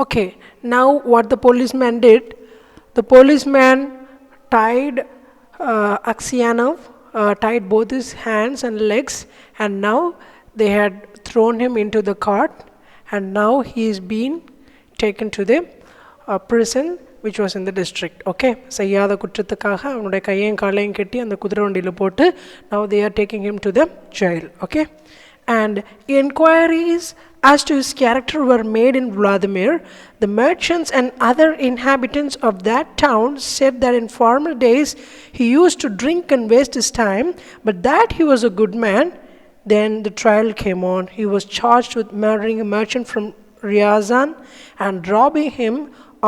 Okay, now what the policeman did, the policeman tied Aksionov, tied both his hands and legs, and now they had thrown him into the cart, and now he is being taken to the prison which was in the district. Okay, செய்யாத குற்றத்துக்காக அவனுடைய கையையும் காலையும் கட்டி அந்த குதிரை வண்டியில் போட்டு now they are taking him to the jail. Okay, and inquiries as to his character were made in Vladimir. The merchants and other inhabitants of that town said that in former days he used to drink and waste his time, but that he was a good man. Then the trial came on. He was charged with murdering a merchant from Ryazan and robbing him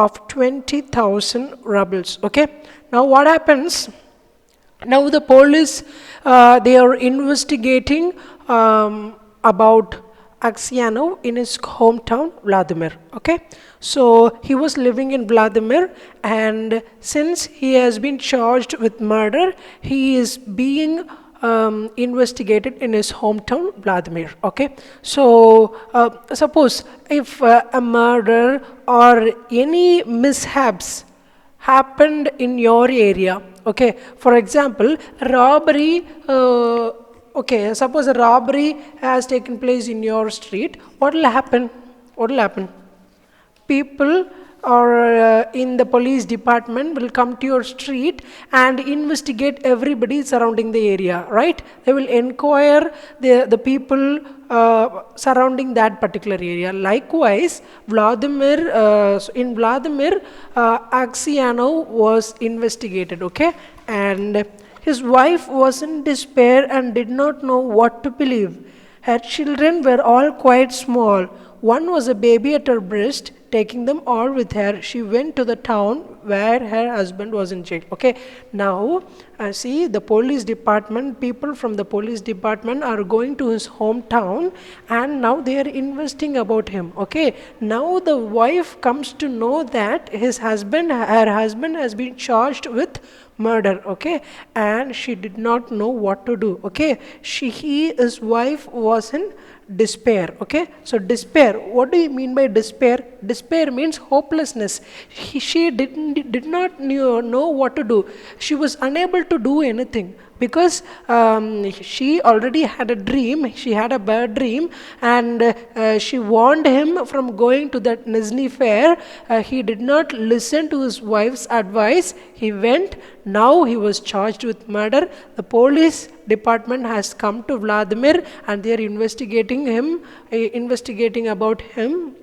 of 20,000 rubles. Okay, now what happens? Now the police, they are investigating about Aksionov in his hometown Vladimir. Okay, so he was living in Vladimir, and since he has been charged with murder, he is being investigated in his hometown Vladimir. Okay, so suppose if a murder or any mishaps happened in your area, okay, for example robbery, okay, suppose a robbery has taken place in your street, what will happen? People or in the police department will come to your street and investigate everybody surrounding the area, right? They will inquire the people surrounding that particular area. Likewise, in Vladimir, Aksionov was investigated. Okay, and his wife was in despair and did not know what to believe. Her children were all quite small. One was a baby at her breast. Taking them all with her, she went to the town where her husband was in jail. Okay, now see, the police department, people from the police department are going to his hometown, and now they are investigating about him. Okay, now the wife comes to know that her husband has been charged with murder. Okay, and she did not know what to do. Okay, his wife was in despair. Okay, so despair, what do you mean by despair? Despair means hopelessness. She did not know what to do. She was unable to do anything because she already had a dream. She had a bad dream, and she warned him from going to that Nizhny fair. He did not listen to his wife's advice. He went. Now he was charged with murder. The police department has come to Vladimir, and they are investigating about him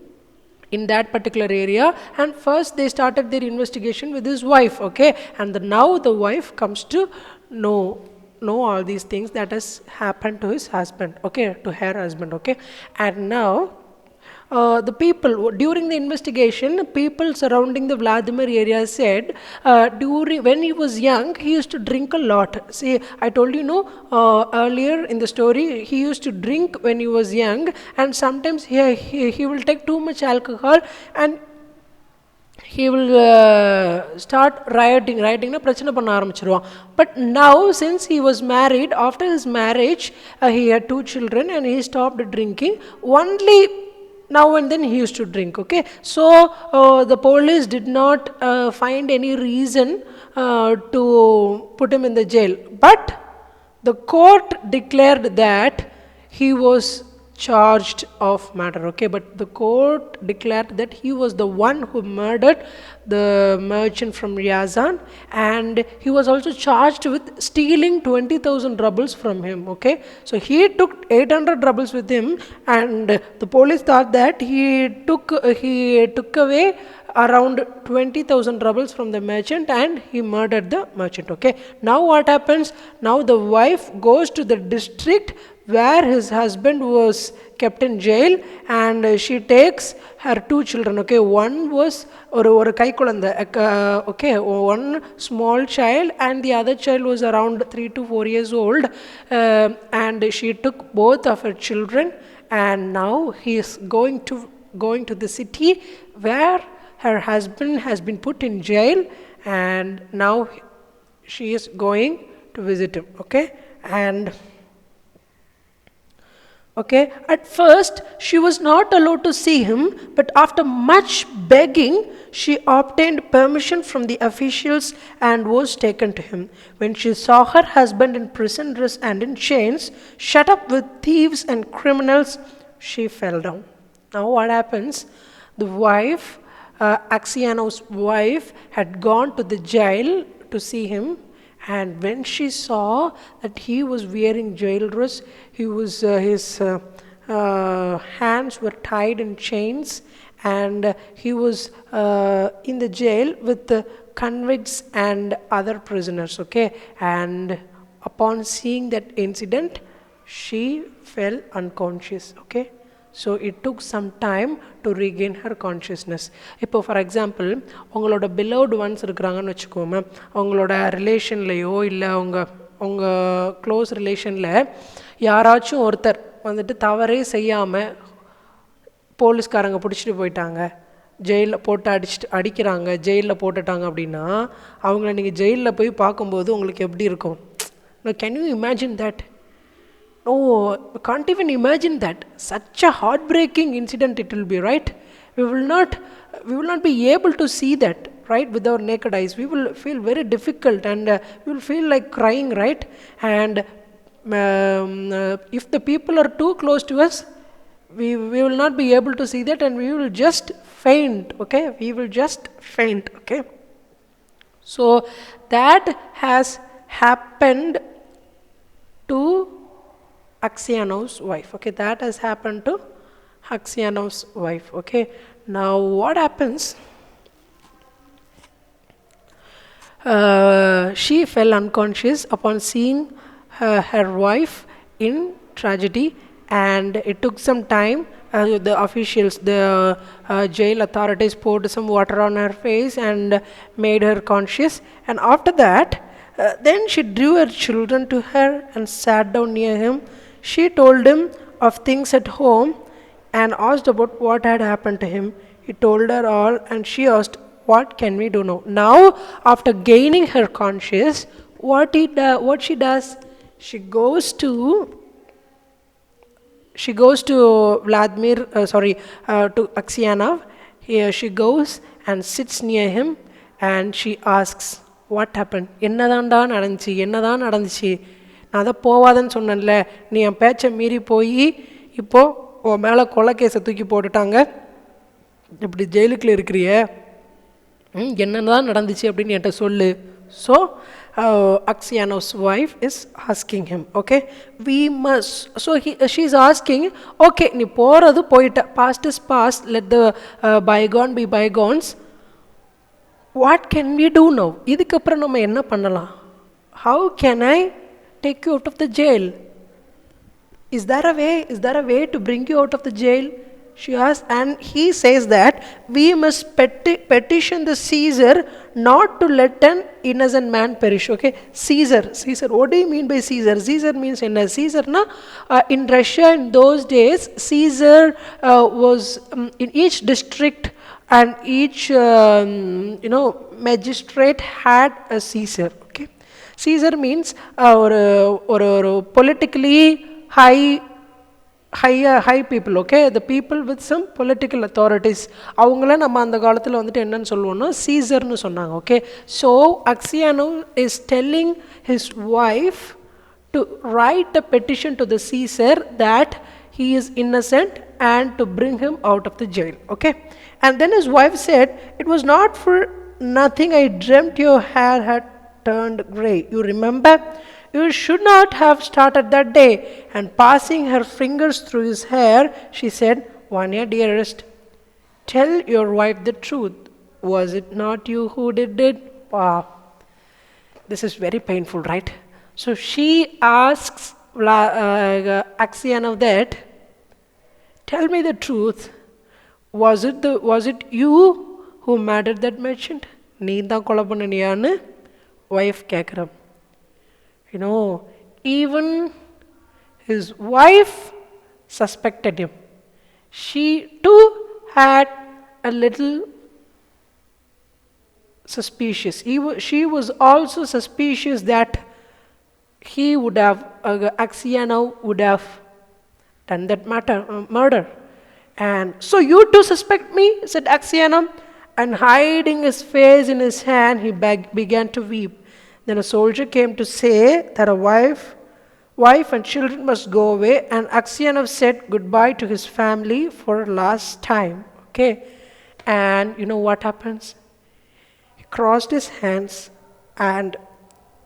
in that particular area. And first they started their investigation with his wife. Okay, and now the wife comes to know all these things that has happened to his husband. Okay, to her husband. Okay, and now the people during the investigation, people surrounding the Vladimir area said when he was young he used to drink a lot. See, I told you earlier in the story, he used to drink when he was young, and sometimes he will take too much alcohol and he will start rioting பிரச்சனை பண்ண ஆரம்பிச்சிருவான். But now since he was married, after his marriage he had 2 children and he stopped drinking. Only now and then he used to drink. Okay, so the police did not find any reason to put him in the jail, but the court declared that he was charged of murder. Okay, but the court declared that he was the one who murdered the merchant from Ryazan, and he was also charged with stealing 20,000 rubles from him. Okay, so he took 800 rubles with him, and the police thought that he took away around 20,000 rubles from the merchant and he murdered the merchant. Okay, now what happens? Now the wife goes to the district where his husband was kept in jail, and she takes her 2 children. Okay, one was ஒரு கை குழந்தை, okay, one small child, and the other child was around 3 to 4 years old, and she took both of her children, and now he is going to the city where her husband has been put in jail, and now she is going to visit him. Okay, and Okay, at first she was not allowed to see him, but after much begging, she obtained permission from the officials and was taken to him. When she saw her husband in prison dress and in chains, shut up with thieves and criminals, she fell down. Now, what happens? The wife, Axiano's wife, had gone to the jail to see him. And when she saw that he was wearing jail dress, his hands were tied in chains, and he was in the jail with the convicts and other prisoners. Okay, and upon seeing that incident, she fell unconscious. Okay. So it took some time to regain her consciousness. இப்போ for example உங்களோட beloved ones இருக்கிறாங்கன்னு வச்சுக்கோமே, அவங்களோட ரிலேஷன்லேயோ இல்லை உங்கள் close ரிலேஷனில் யாராச்சும் ஒருத்தர் வந்துட்டு தவறே செய்யாமல் போலீஸ்காரங்க பிடிச்சிட்டு போயிட்டாங்க, ஜெயிலில் போட்டு அடிக்கிறாங்க, ஜெயிலில் போட்டுட்டாங்க அப்படின்னா அவங்கள நீங்கள் ஜெயிலில் போய் பார்க்கும்போது உங்களுக்கு எப்படி இருக்கும்? Can you imagine that? Oh, we can't even imagine that. Such a heartbreaking incident it will be, right? We will not be able to see that, right, with our naked eyes. We will feel very difficult, and we will feel like crying, right? And if the people are too close to us, we will not be able to see that, and we will just faint. Okay, we will just faint. Okay, so that has happened to Axiano's wife. Okay, that has happened to Axiano's wife. Okay, now what happens? She fell unconscious upon seeing her wife in tragedy, and it took some time. The officials, the jail authorities poured some water on her face and made her conscious, and after that, then she drew her children to her and sat down near him. She told him of things at home and asked about what had happened to him. He told her all, and she asked, "What can we do now?" Now, after gaining her conscience, what she does? She goes to Vladimir. To Aksianov. Here she goes and sits near him, and she asks, "What happened? என்னதான் நடந்துச்சு? நான் அதை போவாதன்னு சொன்னேன்ல, நீ என் பேச்சை மீறி போய் இப்போது உன் மேலே கொலை கேஸை தூக்கி போட்டுட்டாங்க, இப்படி ஜெயிலுக்குள்ள இருக்கிறிய, என்னதான் நடந்துச்சு அப்படின்னு என்கிட்ட சொல்லு." So Axiano's wife is asking him. Okay, she's asking, okay, நீ போகிறது போயிட்ட, past is past, let the bygone be bygones. What can we do now? இதுக்கப்புறம் நம்ம என்ன பண்ணலாம்? How can I take you out of the jail? Is there a way to bring you out of the jail? She asked, and he says that we must petition the Caesar not to let an innocent man perish. Okay, Caesar, what do you mean by Caesar? Caesar means Caesar na, in Russia in those days, Caesar was in each district, and each magistrate had a Caesar. Okay, Caesar means or politically high people. Okay, the people with some political authorities, அவங்கள நம்ம அந்த காலத்தில் வந்துட்டு என்னன்னு சொல்லுவோம்னா சீசர்னு சொன்னாங்க. Okay, so Axiano is telling his wife to write a petition to the Caesar that he is innocent and to bring him out of the jail. Okay, and then his wife said, "It was not for nothing I dreamt your hair had turned grey. You remember? You should not have started that day." And passing her fingers through his hair, she said, "Vanya, dearest, tell your wife the truth. Was it not you who did it?" Wow. This is very painful, right? So she asks Axianov that, "Tell me the truth. Was it you who murdered that merchant?" நீ தான் கொலை பண்ணியான்னு wife கேட்குறான். Even his wife suspected him. She too had a little suspicious. She was also suspicious that Axianov would have done that murder. And so you too suspect me, said Axianum. And hiding his face in his hand, he began to weep. Then a soldier came to say that a wife and children must go away. And Axianum said goodbye to his family for last time. Okay. And you know what happens? He crossed his hands and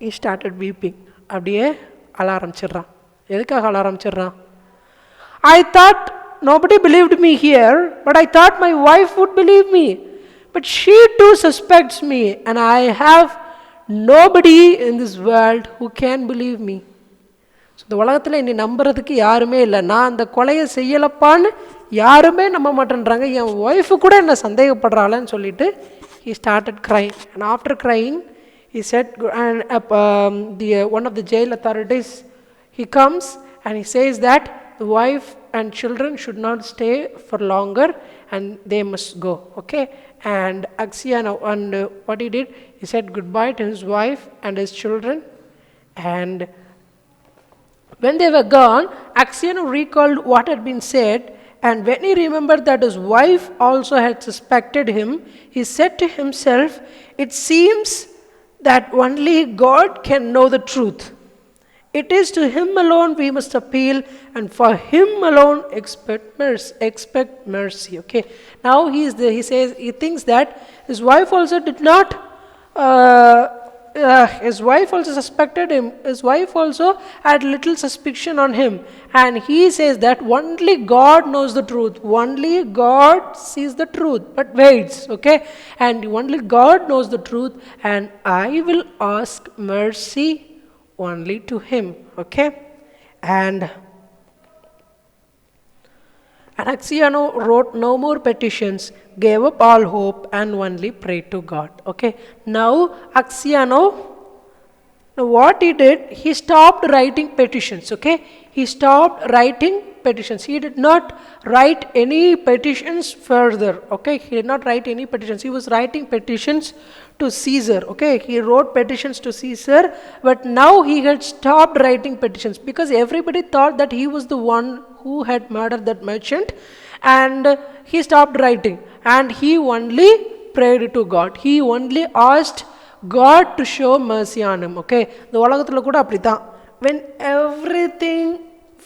he started weeping. அப்படியே அழ ஆரம்பிச்சிடுறான். எதுக்காக அழ ஆரம்பிச்சிடுறான்? I thought nobody believed me here, but I thought my wife would believe me. But she too suspects me, and I have nobody in this world who can believe me. So இந்த உலகத்தில் என்னை நம்புறதுக்கு யாருமே இல்லை. நான் அந்த கொலையை செய்யலப்பான்னு யாருமே நம்ப மாட்டேன்றாங்க. என் ஒய்ஃபு கூட என்னை சந்தேகப்படுறாளன்னு சொல்லிட்டு he started crying. And after crying, he said, and one of the jail authorities, he comes and he says that the wife and children should not stay for longer and they must go. Okay. And Axiano, and what he did, he said goodbye to his wife and his children. And when they were gone, Axiano recalled what had been said. And when he remembered that his wife also had suspected him, he said to himself, it seems that only God can know the truth. It is to him alone we must appeal, and for him alone expect mercy. Okay. Now he says he thinks that his wife also did not. His wife also suspected him. His wife also had little suspicion on him, and he says that only God knows the truth. Only God sees the truth, but waits. Okay, and only God knows the truth, and I will ask mercy only to him. Okay. And Axiano wrote no more petitions, gave up all hope, and only prayed to God. Okay. Now Axiano, what he did, he stopped writing petitions. Okay. He stopped writing petitions. He did not write any petitions further. Okay. He did not write any petitions. He was writing petitions to Caesar. Okay. He wrote petitions to Caesar, but now he had stopped writing petitions because everybody thought that he was the one who had murdered that merchant, and he stopped writing and he only prayed to God. He only asked God to show mercy on him. Okay. The உலகத்துல கூட அப்படிதான். When everything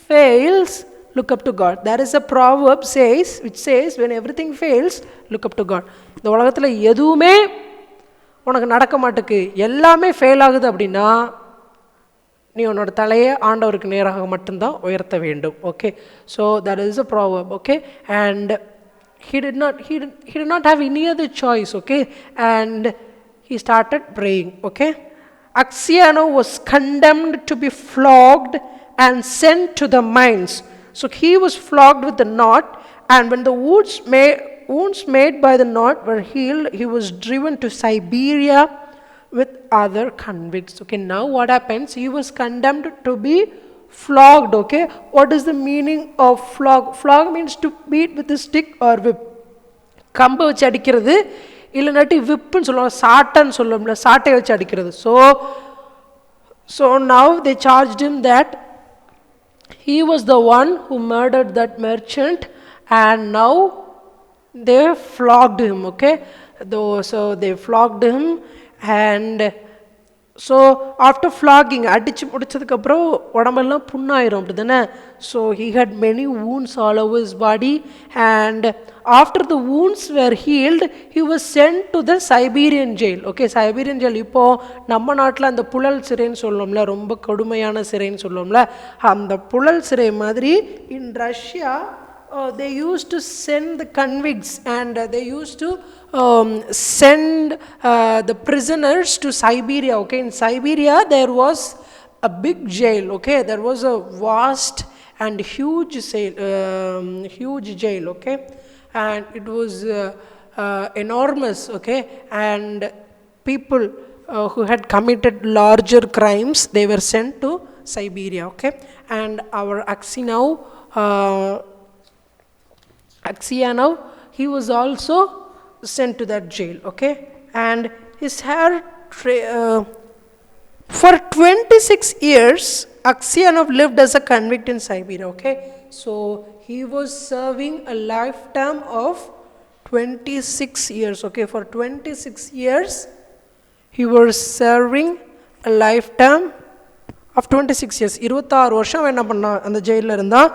fails, look up to God. There is a proverb which says when everything fails, look up to God. இந்த உலகத்துல எதுவுமே உனக்கு நடக்க மாட்டுக்கு, எல்லாமே ஃபெயில் ஆகுது அப்படின்னா நீ உன்னோட தலையை ஆண்டவருக்கு நேராக மட்டும்தான் உயர்த்த வேண்டும். Okay. So that is a proverb. Okay. And he did not have any other choice. Okay. And he started praying. Okay. Axiano was condemned to be flogged and sent to the mines. So he was flogged with the knot, and when the wounds made by the knot were healed, he was driven to Siberia with other convicts. Okay, now what happens? He was condemned to be flogged. Okay, what is the meaning of flog? Flog means to beat with a stick or whip. கம்பை வச்சு அடிக்கிறது, இல்லைனாட்டி விப்புன்னு சொல்லுவாங்க, சாட்டைன்னு சொல்லுவோம்ல, சாட்டையை வச்சு அடிக்கிறது. So now they charged him that he was the one who murdered that merchant, and now they flogged him. Okay, so they flogged him, and so after flogging, அடிச்சு முடிச்சதுக்கு அப்புறம் உடம்பெல்லாம் புண்ணாயிரும் அப்படிதானே. So he had many wounds all over his body, and after the wounds were healed, he was sent to the Siberian jail. Okay, Siberian jail இப்போ நம்ம நாட்டில் அந்த புழல் சிறைன்னு சொல்லுவோம்ல, ரொம்ப கொடுமையான சிறைன்னு சொல்லுவோம்ல, அந்த புழல் சிறை மாதிரி in Russia they used to send the convicts, and they used to send the prisoners to Siberia. Okay, in Siberia there was a big jail. Okay, there was a vast and huge jail. Okay, and it was enormous. Okay, and people who had committed larger crimes, they were sent to Siberia. Okay, and our Axiano, he was also sent to that jail. Okay, and his hair for 26 years Axianov lived as a convict in Siberia. Okay, So he was serving a lifetime of 26 years. Okay, for 26 years he was serving a lifetime of 26 years. 26 வருஷம் அவன் என்ன பண்ணான் அந்த ஜெயிலில் இருந்தான்.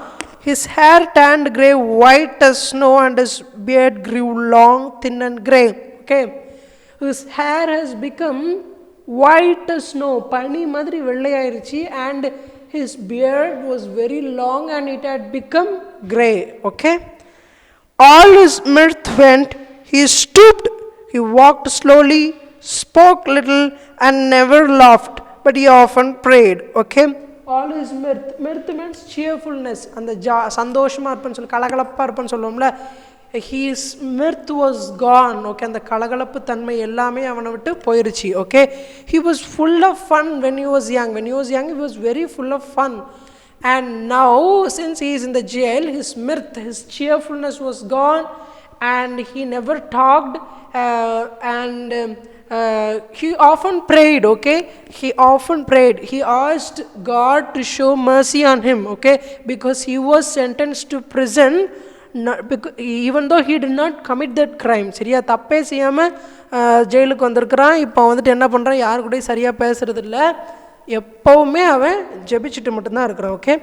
His hair turned grey white as snow and his beard grew long, thin and grey. Okay, his hair has become white as snow, பனி மாதிரி வெள்ளையாயிருச்சு, and his beard was very long and it had become grey. Okay, all his mirth went. He stooped, he walked slowly, spoke little and never laughed, but he often prayed. Okay, all his mirth means cheerfulness, அந்த சந்தோஷமா இருப்பேன்னு சொல்லி கலகலப்பா இருப்பேன்னு சொல்லுவோம்ல. His mirth was gone. Okay, அந்த கலகலப்பு தன்மை எல்லாமே அவனை விட்டு போயிருச்சு. Okay, he was full of fun when he was young. When he was young, he was very full of fun. And now, since he is in the jail, his mirth, his cheerfulness was gone, and he never talked, and he often prayed. Okay, he often prayed. He asked God to show mercy on him. Okay, because he was sentenced to prison, because even though he did not commit that crime. சரியா, தப்பே செய்யாமல் ஜெயிலுக்கு வந்திருக்கிறான். இப்போ வந்துட்டு என்ன பண்ணுறான், யாரு கூட சரியாக பேசுறது இல்லை, எப்போவுமே அவன் ஜெபிச்சுட்டு மட்டும்தான் இருக்கிறான். Okay,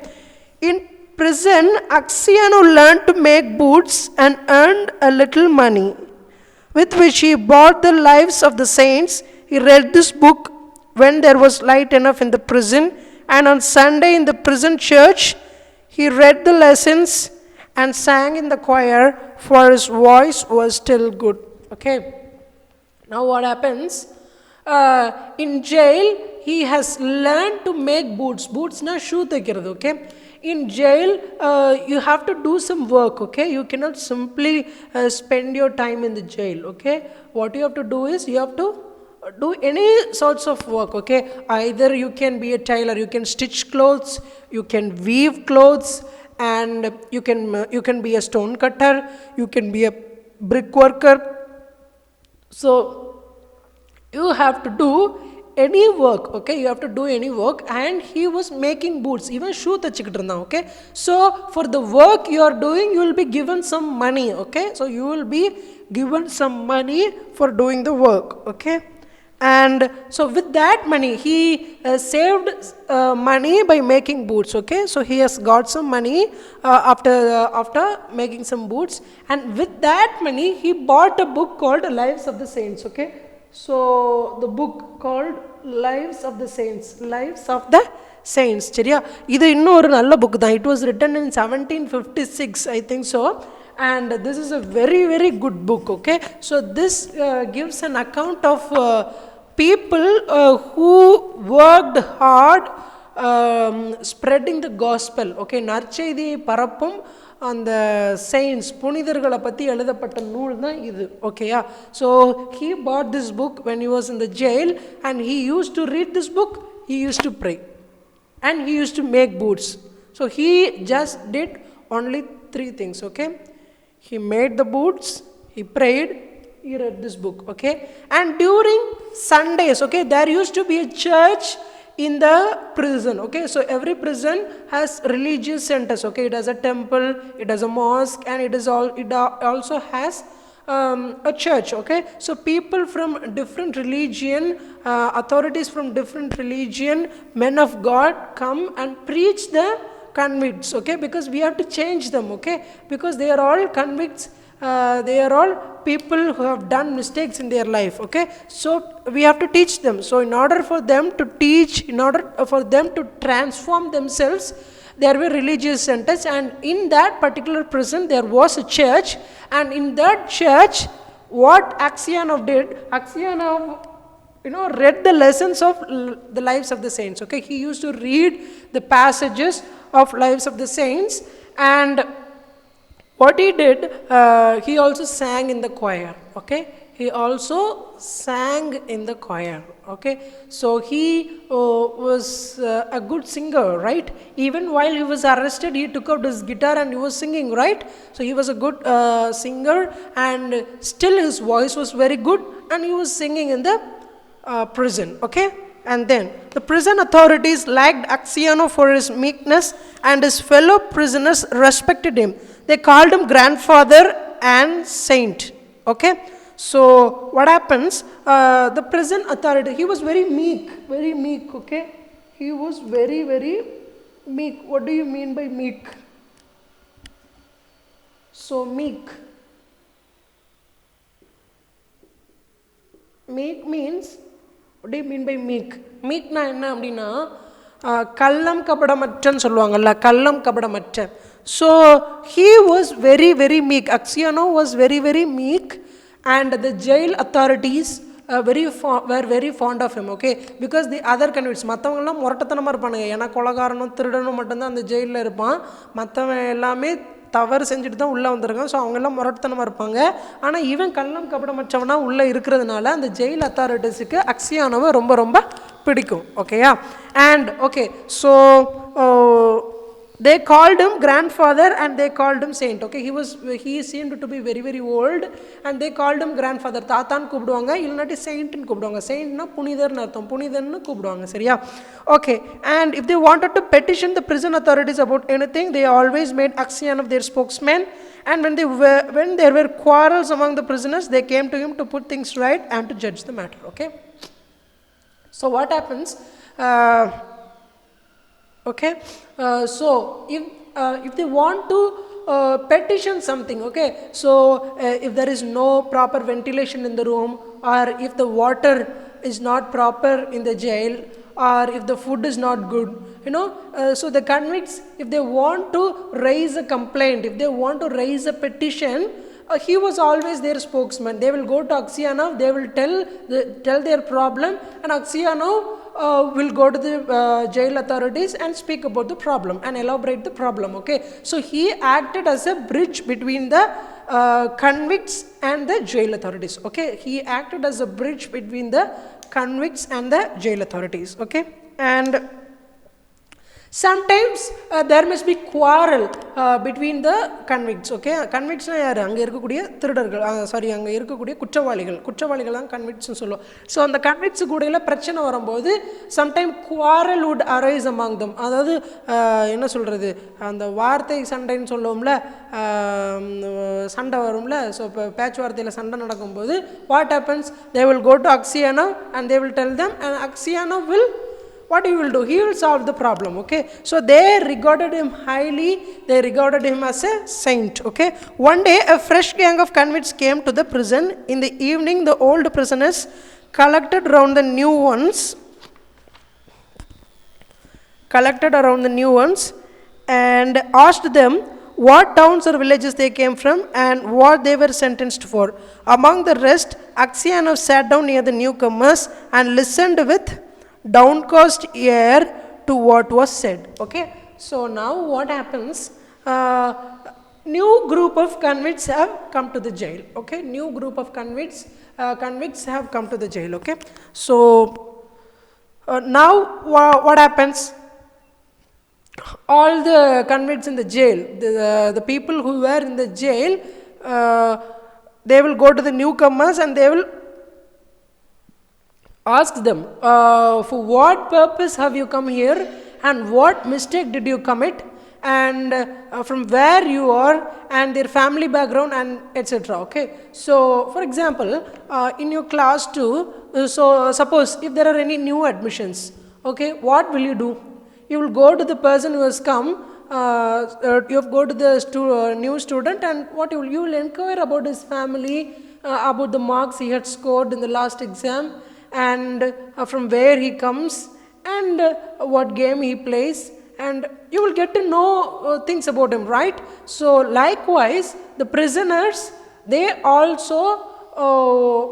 in prison, Axiano learned to make boots and earned a little money, with which he bought the lives of the saints. He read this book when there was light enough in the prison, and on Sunday in the prison church he read the lessons and sang in the choir, for his voice was still good. Okay, now what happens, in jail he has learned to make boots. Boots na shoe thekkiradhu. Okay, in jail you have to do some work. Okay, you cannot simply spend your time in the jail. Okay, what you have to do is you have to do any sorts of work. Okay, either you can be a tailor, you can stitch clothes, you can weave clothes, and you can be a stone cutter, you can be a brick worker. So you have to do any work. Okay, you have to do any work, and he was making boots, even shoe தச்சிக்கிட்டு இருந்தான். Okay, so for the work you are doing, you will be given some money. Okay, so you will be given some money for doing the work. Okay, and so with that money he saved money by making boots. Okay, so he has got some money after making some boots, and with that money he bought a book called Lives of the Saints. Okay, so the book called Lives of the Saints, Lives of the Saints. சரியா, இது இன்னும் ஒரு நல்ல book தான். It was written in 1756, I think so, and this is a very very good book. Okay, so this gives an account of people who worked hard spreading the gospel. Okay, நற்செய்தியை பரப்பும் அந்த saints, புனிதர்களை பற்றி எழுதப்பட்ட நூல் தான் இது. ஓகேயா, so he bought this book when he was in the jail, and he used to read this book, he used to pray, and he used to make boots. So he just did only 3 things. Okay, he made the boots, he prayed, he read this book. Okay, and during Sundays, okay, there used to be a church in the prison. Okay, so every prison has religious centers. Okay, it has a temple, it has a mosque, and it also has a church. Okay, so people from different religion, authorities from different religion, men of God come and preach the convicts. Okay, because we have to change them. Okay, because they are all convicts, they are all people who have done mistakes in their life. Okay, so we have to teach them. So in order for them to teach, in order for them to transform themselves, there were religious centers, and in that particular prison there was a church, and in that church what Axianov did, Axianov read the lessons of the lives of the saints. Okay, he used to read the passages of lives of the saints, and what he did, he also sang in the choir. Okay, he also sang in the choir. Okay, so he was a good singer, right? Even while he was arrested, he took out his guitar and he was singing, right? So he was a good singer, and still his voice was very good, and he was singing in the prison. Okay, And then the prison authorities liked Axiano for his meekness, and his fellow prisoners respected him. They called him grandfather and saint. Okay, so what happens? The prison authority, he was very meek, very meek. Okay, he was very, very meek. What do you mean by meek? So meek. Meek means, what do you mean by meek? Meekனா என்ன அப்படின்னா கள்ளம் கபடமற்றன்னு சொல்லுவாங்கல்ல, கள்ளம் கபடமற்ற. So he was very, very meek. Axiano was very, very meek, and the jail authorities were very fond of him. Okay, because the other convicts, மற்றவங்கெல்லாம் முரட்டத்தனமாக இருப்பானுங்க. ஏன்னா கொலகாரனும் திருடனும் மட்டும்தான் அந்த ஜெயிலில் இருப்பான். மற்றவன் எல்லாமே தவறு செஞ்சுட்டு தான் உள்ளே வந்திருக்கான். ஸோ அவங்கெல்லாம் முரட்டத்தனமாக இருப்பாங்க. ஆனால் இவன் கள்ளம் கபடமற்றவனா உள்ளே இருக்கிறதுனால அந்த ஜெயில் அத்தாரிட்டிஸுக்கு அக்ஸியானோவை ரொம்ப ரொம்ப பிடிக்கும். ஓகேயா? And okay, so they called him grandfather and they called him saint. Okay, he seemed to be very, very old, and they called him grandfather. தாத்தான் கூப்பிடுவாங்க, இல்லைனாட்டி saintன்னு கூப்பிடுவாங்க. saintனா புனிதர்னு அர்த்தம், புனிதன்னு கூப்பிடுவாங்க. சரியா? Okay, and if they wanted to petition the prison authorities about anything, they always made Axiano their spokesman, and when there were quarrels among the prisoners, they came to him to put things right and to judge the matter. Okay, so what happens? Okay, so if they want to petition something, okay, so if there is no proper ventilation in the room, or if the water is not proper in the jail, or if the food is not good, so the convicts, if they want to raise a complaint, if they want to raise a petition, he was always their spokesman. They will go to Axiano, they will tell their problem, and Axiano will go to the jail authorities and speak about the problem and elaborate the problem. Okay, so he acted as a bridge between the convicts and the jail authorities. Okay, he acted as a bridge between the convicts and the jail authorities. Okay, and sometimes there must be quarrel between the convicts. Okay, convicts na yaar anga irukkudiya thirudargal, sorry, anga irukkudiya kuttravaligal தான் convicts nu solluvom. So அந்த convicts கூடல பிரச்சனை வரும்போது sometime quarrel would arise among them. அதாவது என்ன சொல்றது, அந்த வார்த்தை சண்டைன்னு சொல்லுவோம்ல, சண்டை வரும்ல. ஸோ இப்போ பேச்சு வார்த்தையில் சண்டை நடக்கும்போது what happens, they will go to Axiano and they will tell them, and Axiano will, what he will do, he will solve the problem. Okay, so they regarded him highly, they regarded him as a saint. Okay, one day a fresh gang of convicts came to the prison. In the evening, the old prisoners collected around the new ones and asked them what towns or villages they came from and what they were sentenced for. Among the rest, Axiano sat down near the newcomers and listened with downcast ear to what was said. Okay, so now what happens, new group of convicts have come to the jail. Okay, new group of convicts have come to the jail. Okay, so now what happens, all the convicts in the jail, the people who were in the jail, they will go to the newcomers and they will ask them, for what purpose have you come here, and what mistake did you commit, and from where you are, and their family background, and etc. Okay, so for example, in your class 2, so suppose if there are any new admissions, okay, what will you do? You will go to the person who has come, you go to the new student, and what you will inquire about his family, about the marks he had scored in the last exam, and from where he comes, and what game he plays, and you will get to know things about him, right? So likewise, the prisoners, they also,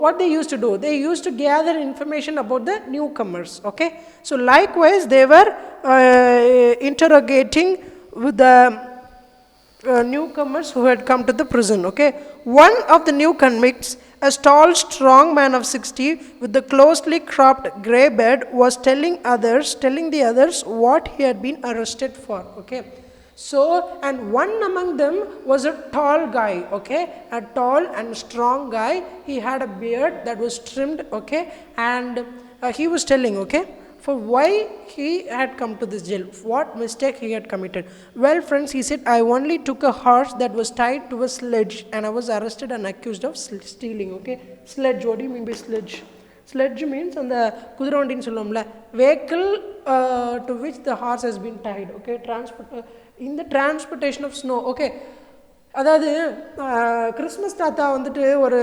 what they used to do, they used to gather information about the newcomers. Okay, so likewise they were interrogating with the newcomers who had come to the prison. Okay, one of the new convicts, a tall, strong man of 60 with the closely cropped grey beard, was telling the others what he had been arrested for. Okay, so, and one among them was a tall guy. Okay, a tall and strong guy. He had a beard that was trimmed. Okay, and he was telling, okay, for why he had come to this jail, what mistake he had committed. Well, friends, he said, I only took a horse that was tied to a sledge and I was arrested and accused of stealing. Okay, sledge, what do you mean by sledge? Sledge means அந்த குதிரை வண்டின்னு சொல்லுவோம்ல, vehicle to which the horse has been tied. Okay, in the transportation of snow. Okay, அதாவது Christmas தாத்தா வந்துட்டு ஒரு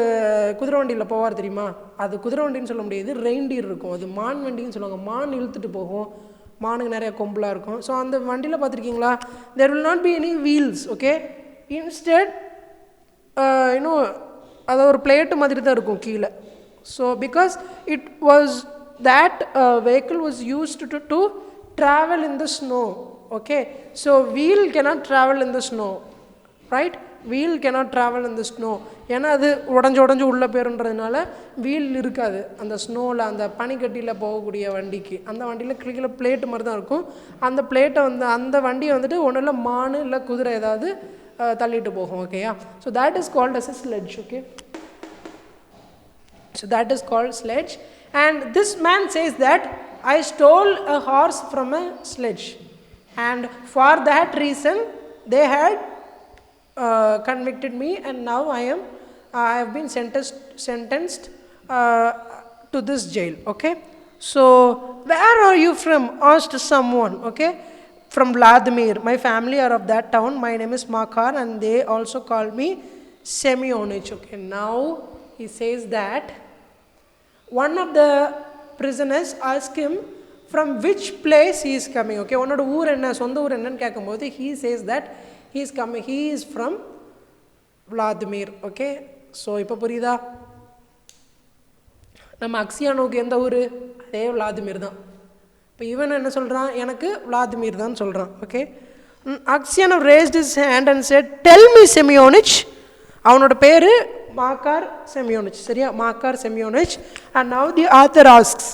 குதிரை வண்டியில் போவார் தெரியுமா, அது குதிரை வண்டின்னு சொல்ல முடியாது, ரெயின்டீர் இருக்கும், அது மான் வண்டின்னு சொல்லுவாங்க. மான் இழுத்துட்டு போகும், மானுக்கு நிறைய கொம்பலாக இருக்கும். ஸோ அந்த வண்டியில் பார்த்துருக்கீங்களா, there will not be any wheels. Okay, instead இன்னும் அது ஒரு பிளேட்டு மாதிரி தான் இருக்கும் கீழே. So because it was that vehicle was used to travel in the snow. Okay, so wheel cannot travel in the snow, right? Wheel cannot travel in the snow. ஏன்னா அது உடஞ்சு உள்ளே போயிருன்றதுனால வீல் இருக்காது அந்த ஸ்னோவில், அந்த பனிக்கட்டியில் போகக்கூடிய வண்டிக்கு. அந்த வண்டியில் கீழே பிளேட்டு மாதிரி தான் இருக்கும். அந்த பிளேட்டை வந்து அந்த வண்டியை வந்துட்டு ஒன்றும் இல்லை மானு இல்லை குதிரை ஏதாவது தள்ளிட்டு போகும். ஓகேயா, so that is called as a sledge. Okay, so that is called sledge. And this man says that I stole a horse from a sledge, and for that reason they had convicted me, and now I have been sentenced to this jail. Okay, so where are you from, asked someone. Okay, from Vladimir, my family are of that town, my name is Makar and they also call me Semyonich. Okay, now he says that one of the prisoners asked him from which place he is coming. Okay, உன்னோட ஊர் என்ன, சொந்த ஊர் என்னன்னு கேட்கும்போது he says that he is from Vladimir. Okay, so இப்போ புரியுதா, நம்ம அக்சியானோவுக்கு எந்த ஊர், அதே விளாதிமிர் தான். இப்போ இவன் என்ன சொல்கிறான், எனக்கு விளாதிமிர் தான் சொல்கிறான். Okay, Aksionov raised his hand and said, tell me Semyonich. அவனோட பேர் Makar Semyonich. சரியா, Makar Semyonich. And now the author asks,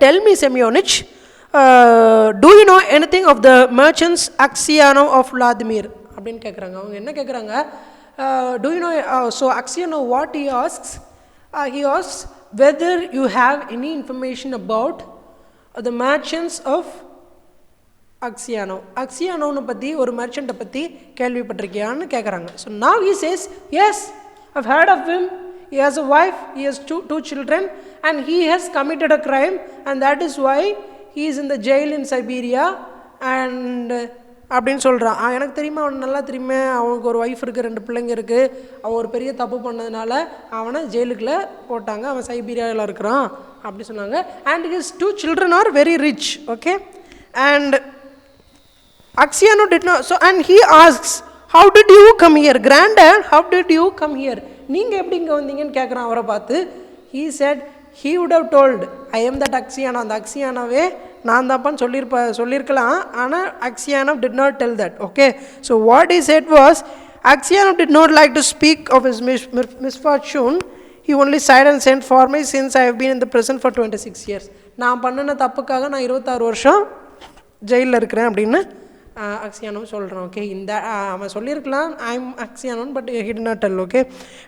tell me Semyonich, do you know anything of the merchants Axianov of Vladimir? அப்படின்னு கேட்குறாங்க. அவங்க என்ன கேட்குறாங்க, do you know, so Axianov what he asks, he asks whether you have any information about the merchants of அக்சியானோன்னு பற்றி, ஒரு மர்ச்சண்ட்டை பற்றி கேள்விப்பட்டிருக்கியான்னு கேட்குறாங்க. So now he says, yes, I've heard of him, he has a wife, he has two children and he has committed a crime and that is why he is in the jail in Siberia and அப்படின்னு சொல்கிறான். எனக்கு தெரியுமா, அவனுக்கு நல்லா தெரியுமே, அவனுக்கு ஒரு wife இருக்குது, 2 பிள்ளைங்க இருக்குது, அவன் ஒரு பெரிய தப்பு பண்ணதுனால அவனை ஜெயிலுக்குள்ளே போட்டாங்க, அவன் சைபீரியாவில் இருக்கிறான் அப்படி சொன்னாங்க. And his 2 children are very rich. Okay, and Axiano did not, so and he asks, how did you come here, granddad, how did you come here? நீங்கள் எப்படி இங்கே வந்தீங்கன்னு கேட்குறான் அவரை பார்த்து. he said he would have told, I am that Axiano. அந்த அக்சியானோவே நான் தான்ப்பான்னு சொல்லியிருக்கலாம், ஆனால் Axiano did not tell that. Okay, so what he said was, Axiano did not like to speak of his misfortune. He only sighed and said, for me since I have been in the prison for 26 years. நான் பண்ணின தப்புக்காக நான் 26 வருஷம் ஜெயிலில் இருக்கிறேன் அப்படின்னு அக்சியானோ சொல்கிறான். Okay, இந்த அவன் சொல்லியிருக்கலாம் I am Aksionov, but he did not tell. Okay,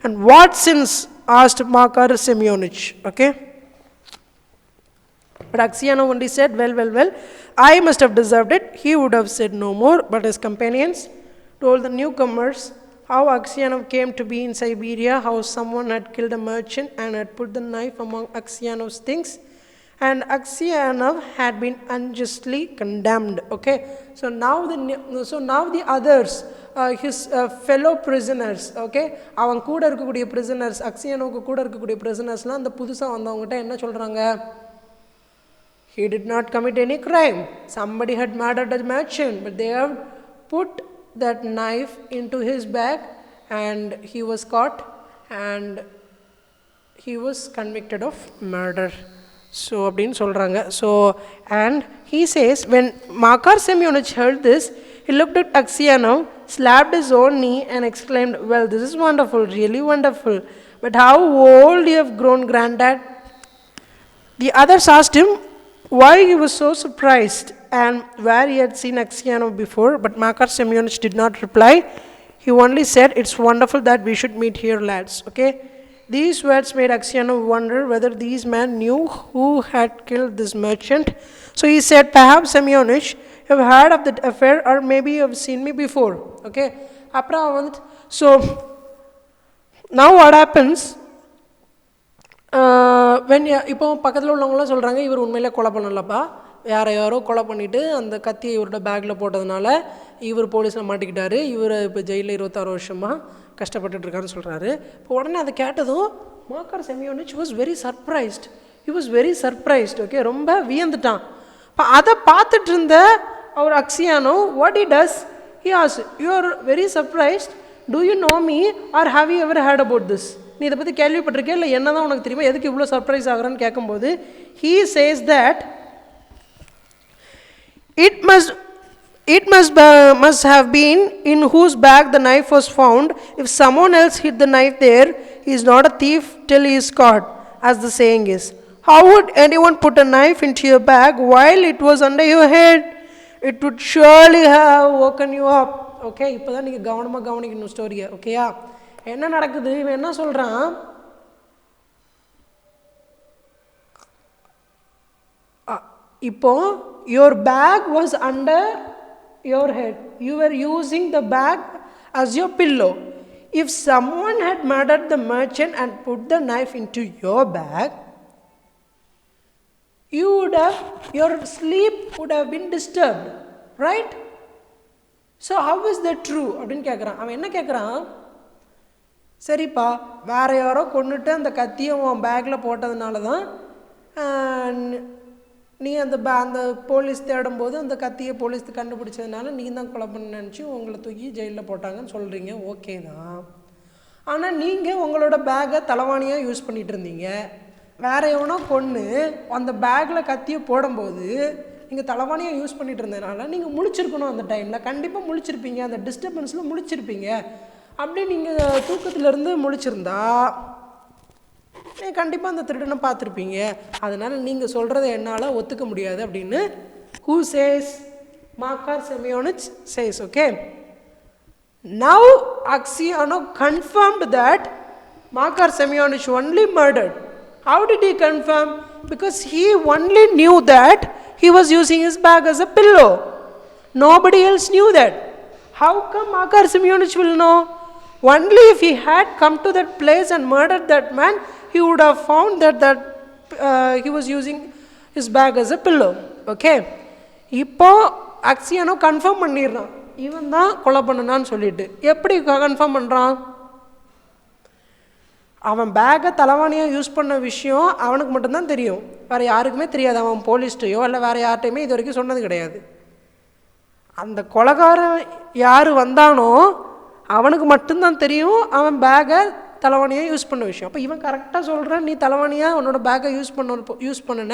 and what since asked Makar Semyonich. Okay, but Axiano only said, well, I must have deserved it. He would have said no more, but his companions told the newcomers how Axiano came to be in Siberia, how someone had killed a merchant and had put the knife among Axiano's things, and Axianov had been unjustly condemned. Okay, so now the others, his fellow prisoners, okay, அவன் கூட இருக்கக்கூடிய prisoners, அக்சியானோவுக்கு கூட இருக்கக்கூடிய prisoners-லாம் அந்த புதுசாக வந்தவங்ககிட்ட என்ன சொல்கிறாங்க, he did not commit any crime, somebody had murdered a merchant, but they have put that knife into his bag and he was caught and he was convicted of murder. So அப்படின்னு சொல்கிறாங்க. So and he says, when Makar Semyonich heard this, he looked at Axianov, slapped his own knee and exclaimed, well, this is wonderful, really wonderful, but how old you have grown, granddad. The others asked him why he was so surprised and where he had seen Axianov before, but Makar Semyonich did not reply. He only said, it's wonderful that we should meet here, lads. Okay, These words made Axiano wonder whether these men knew who had killed this merchant. So he said, perhaps Semyonich, you have heard of that affair or maybe you have seen me before. Okay. So now what happens? When இப்போ பக்கத்தில் உள்ளவங்களாம் சொல்கிறாங்க இவர் உண்மையிலே கொலை பண்ணலப்பா, யாரோ கொலை பண்ணிவிட்டு அந்த கத்தியை இவரோட பேக்கில் போட்டதுனால இவர் போலீஸில் மாட்டிக்கிட்டாரு, இவர் இப்போ ஜெயிலில் 26 வருஷமாக கஷ்டப்பட்டுருக்காருன்னு சொல்கிறாரு. இப்போ உடனே அதை கேட்டதும் Makar Semyonich was very surprised. He was very surprised. Okay, ரொம்ப வியந்துட்டான். இப்போ அதை பார்த்துட்டு இருந்த அவர் Aksionov what he does, he ஆஸ், you are very surprised, do you know me or have you ever heard about this, நீ இதை பற்றி கேள்விப்பட்டிருக்கே இல்லை என்ன தான் உனக்கு தெரியுமா, எதுக்கு இவ்வளோ சர்ப்ரைஸ் ஆகுறன்னு கேட்கும்போது he says that it must have been in whose bag the knife was found. If someone else hid the knife there, he is not a thief till he is caught, as the saying is. How would anyone put a knife into your bag while it was under your head? It would surely have woken you up. Okay, இப்போ தான் நீங்கள் கவனிக்கணும் ஸ்டோரியை. ஓகேயா, என்ன நடக்குது, இவன் என்ன சொல்கிறான், இப்போ your bag was under your head, you were using the bag as your pillow. If someone had murdered the merchant and put the knife into your bag, your sleep would have been disturbed, right? So how is that true அப்படின்னு கேட்குறான். அவன் என்ன கேட்குறான், சரிப்பா வேற யாரோ கொண்டுட்டு அந்த கத்தியை உன் பேக்கில் போட்டதுனால தான் நீ அந்த போலீஸ் தேடும்போது அந்த கத்தியை போலீஸ் கண்டுபிடிச்சதுனால நீ தான் கொலை பண்ண நினச்சி உங்களை தூக்கி ஜெயிலில் போட்டாங்கன்னு சொல்கிறீங்க, ஓகே தான். ஆனால் நீங்கள் உங்களோட பேக்கை தலைவாணியாக யூஸ் பண்ணிகிட்டு இருந்தீங்க, வேறு எவனோ கொன்று அந்த பேக்கில் கத்தியை போடும்போது நீங்கள் தலைவாணியாக யூஸ் பண்ணிகிட்டு இருந்ததுனால நீங்கள் முழிச்சிருக்கணும், அந்த டைமில் கண்டிப்பாக முழிச்சிருப்பீங்க, அந்த டிஸ்டர்பன்ஸில் முழிச்சிருப்பீங்க. அப்படி நீங்கள் தூக்கத்திலேருந்து முழிச்சிருந்தா நீங்கள் கண்டிப்பாக அந்த திருடனை பார்த்துருப்பீங்க, அதனால் நீங்கள் சொல்கிறத என்னால் ஒத்துக்க முடியாது அப்படின்னு who says, Makar Semyonich says. Okay, now Axiano confirmed that Makar Semyonich only murdered. How did he confirm? Because he only knew that he was using his bag as a pillow. Nobody else knew that. How come Makar Semyonich will know? Only if he had come to that place and murdered that man, he would have found that he was using his bag as a pillow. Okay, இப்போ அக்சியானோ confirm பண்ணிடுறான் இவன் தான் கொலை பண்ணனான்னு சொல்லிட்டு. எப்படி confirm பண்ணுறான், அவன் பேக்கை தலைவாணியாக யூஸ் பண்ண விஷயம் அவனுக்கு மட்டும்தான் தெரியும், வேறு யாருக்குமே தெரியாது. அவன் போலீஸ்டையோ இல்லை வேறு யார்கிட்டையுமே இது வரைக்கும் சொன்னது கிடையாது. அந்த கொலைகாரன் யார் வந்தானோ அவனுக்கு மட்டும்தான் தெரியும் அவன் பேக்கை தலைவாணியாக யூஸ் பண்ண விஷயம். அப்போ இவன் கரெக்டாக சொல்கிறான், நீ தலைவாணியாக உன்னோட பேக்கை யூஸ் பண்ணின,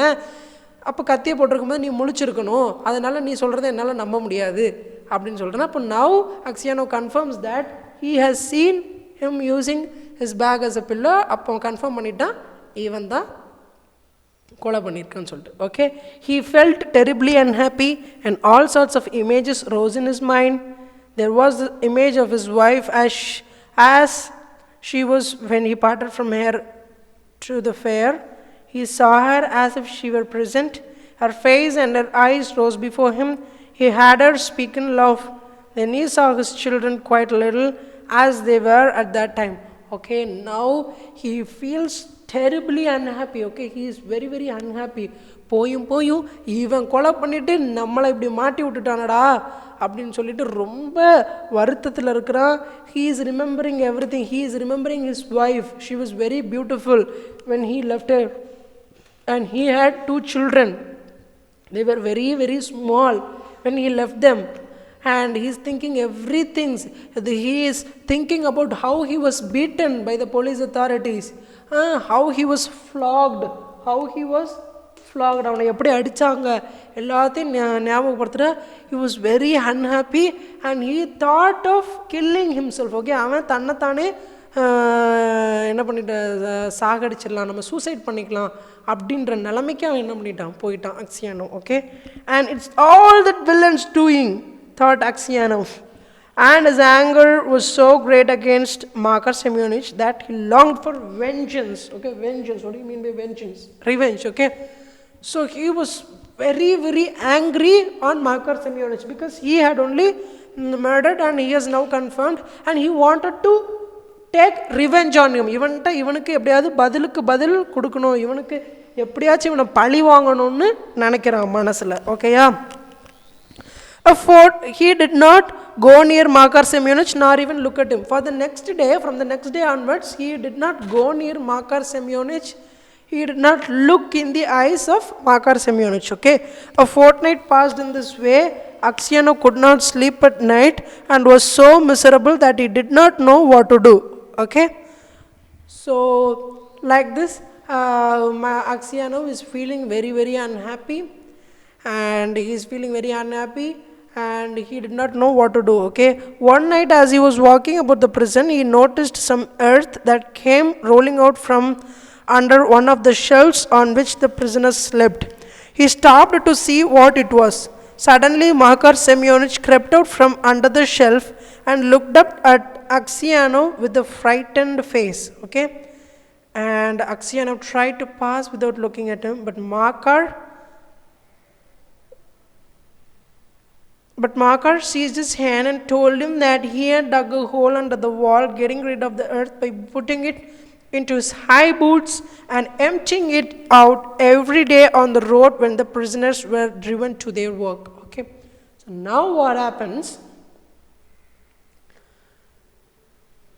அப்போ கத்தியை போட்டிருக்கும்போது நீ முழிச்சிருக்கணும், அதனால் நீ சொல்கிறத என்னால் நம்ப முடியாது அப்படின்னு சொல்கிறேன். அப்போ now Aksionov confirms that he has seen him using his bag as a pillow. அப்போ கன்ஃபார்ம் பண்ணிட்டான் இவன் தான் கொலை பண்ணியிருக்கான்னு சொல்லிட்டு. Okay, he felt terribly unhappy and all sorts of images rose in his mind. There was the image of his wife as she was when he parted from her to the fair. He saw her as if she were present. Her face and her eyes rose before him. He had her speak in love. Then he saw his children quite little as they were at that time. Okay, now he feels terribly unhappy. Okay, he is very very unhappy. போயும் இவன் கொலை பண்ணிட்டு நம்மளை இப்படி மாட்டி விட்டுட்டானடா அப்படின்னு சொல்லிட்டு ரொம்ப வருத்தத்தில் இருக்கிறான். He is remembering everything. He is remembering his wife. She was very beautiful when he left her and he had 2 children. They were very very small when he left them. And he is thinking everything. He is thinking about how he was beaten by the police authorities, how he was flogged, அவனை எப்படி அடித்தாங்க எல்லாத்தையும் ஞாபகப்படுத்துகிற. he was very unhappy and he thought of killing himself. Okay, அவன் தன்னைத்தானே என்ன பண்ணிட்ட, சாகடிச்சிடலாம், நம்ம suicide பண்ணிக்கலாம் அப்படின்ற நிலைமைக்கு அவன் என்ன பண்ணிட்டான், போயிட்டான் Aksionov. Okay, and it's all that villains doing, thought Axiano. And his anger was so great against Marcus Simeonich that he longed for vengeance. Okay, vengeance. What do you mean by vengeance? Revenge, okay? So he was very, very angry on Marcus Simeonich because he had only murdered and he has now confirmed, and he wanted to take revenge on him. இவனுக்கு எப்படியாவது பதிலுக்கு பதில் கொடுக்கணும், இவனுக்கு எப்படியாச்சும் இவனை பழி வாங்கணும்னு நினைக்கிறான் மனசில். ஓகேயா? He did not go near Makar Semyonich nor even look at him. For the next day, from the next day onwards, he did not go near Makar Semyonich. He did not look in the eyes of Makar Semyonich. Okay. A fortnight passed in this way. Axiano could not sleep at night and was so miserable that he did not know what to do. Okay. So, like this, Axiano is feeling very, very unhappy. And he is feeling very unhappy. And he did not know what to do. Okay. One night as he was walking about the prison, he noticed some earth that came rolling out from under one of the shelves on which the prisoners slept. He stopped to see what it was. Suddenly Makar Semyonich crept out from under the shelf and looked up at Axiano with a frightened face. Okay. And Axiano tried to pass without looking at him, but Makar seized his hand and told him that he had dug a hole under the wall, getting rid of the earth by putting it into his high boots and emptying it out every day on the road when the prisoners were driven to their work. Okay. So now what happens?